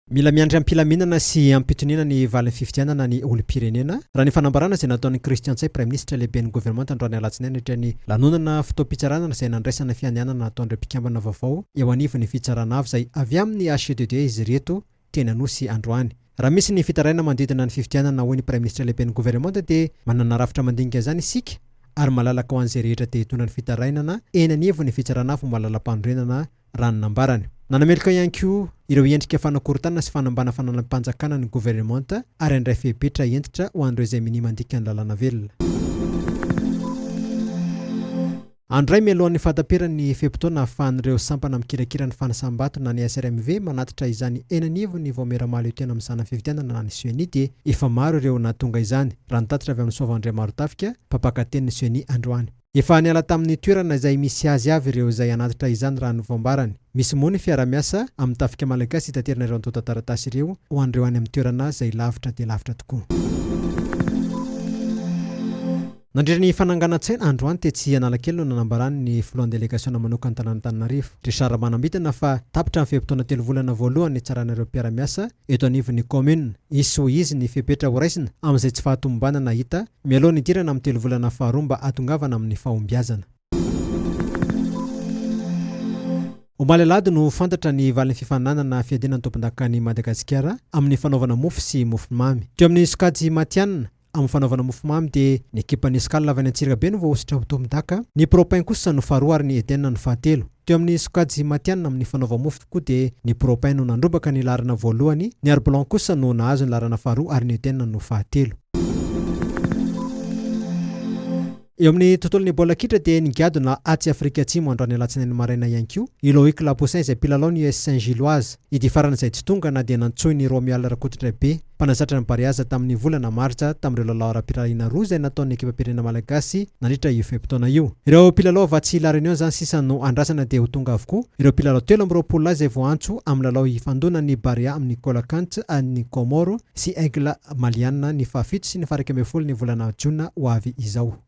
Mila miandry ampilaminana sy ampitoniana ny valin'ny fifidianana ny olo-pirenena raha ny fanambarana izay nataon'ny Christian Tsay Prime Ministre lehiben'ny gouvernement androany alatsinainy hatrany lanonana fotoam-pitsaranana izay nandraisana fianianana nataon'ireo mpikambana vaovao eo anivon'ny fitsarana avy izay avy amin'ny HCDD izy reto teny anosy androany. Raha misy ny fitaraina mandidina ny fifidianana hoy ny Prime Ministre lehiben'ny gouvernement dia manana rafitra mandinika izany isika ary malalaka ho an'izay rehetra te hitondrany fitarainana eny anivon'ny fitsarana avy malala-panorenana ranonambarany. Nanamelika ihany koa ireo endrika fanakorontanana sy fanambana fanalam-panjakana ny gouvernement ary andray fepetra entitra ho an'ireo izay minia mandika ny lalàna velona. Andray mialohan'ny fahataperan'ny fepotona ahafahan'ireo sampana mikirakira ny fanasam-bato na ny SRMV manatitra izany enanivony vao miaramaly tena amin'izany fifidianana na ny CENI dia efa maro ireo nahatonga izany raha nitatitra avy amin'ny Soavaondriamarotafica mpapakaten'ny CENI androany. Efa niala tamin'ny toerana izay misy azy avy ireo izay anatitra izany raha novambarany. Misy moa ny fiara-miasa amin'ny tafika malagasy hitaterina ireo antotan-taratasy ireo ho an'ireo any amin'ny toerana izay lavitra dia lavitra tokoa. Nandritra ny fananganan-tsaina androany tetsy Analakely no nanambarany ny filohan'ny délégation manokana tanàn'Antananarivo Richard Manambitana fa tapitra ny fepotona 3 volana voalohany ny tsaran'ireo mpiara-miasa eto anivon'ny commune. Izy ho izy ny fepetra ho raisina amin'izay tsy fahatombombana hita mialohan'ny idirana amin'ny 3 volana faharoa mba hatongavana amin'ny fahombiazana. Omaly alady no fantatra ny valin'ny fifananana fiadinan'ny tompon-dakan'i Madagasikara amin'ny fanaovana mofo sy mofomamy. Teo amin'ny sokajy Matianina amin'ny fanaovana mofomamy dia ny ekipan'ny Escale avy any Antsirabe no voahositra ho tompon-daka, ny Propin kosa no faharoa ary ny Eden no fahatelo. Teo amin'ny sokajy Matianina amin'ny fanaovana mofo koa dia ny Propin no nandrobaka ny larana voalohany, ny Arblanc kosa no nahazo ny larana faharoa ary ny Eden no fahatelo. Eo amin'ny tontolon'ny baolina kitra dia nigiado na Atsy Afrika Atsimo androany alatsinainy maraina ihany koa i Loïc Lapoussin izay mpilalao ny US Saint-Gilloise. Ity farana izay tsy tonga na dia nantsoy ny Romuald Rakototra be mpanazatra ny Bariaza tamin'ny volana Martsa tamin'ireo lalao ara-pirahina roa izay nataon'ny ekipam-pirenena malagasy nandritra io fepotona io. Ireo mpilalao avatsy La Réunion zany sisa no andrasana dia ho tonga avokoa ireo mpilalao 13 izay voantso amin'ny lalao ifandonan'ny Baria amin'ny Colacante any Comoro sy Aigle Maliana ny fahafito sy ny faha 12 ny volana Jiona ho avy izao.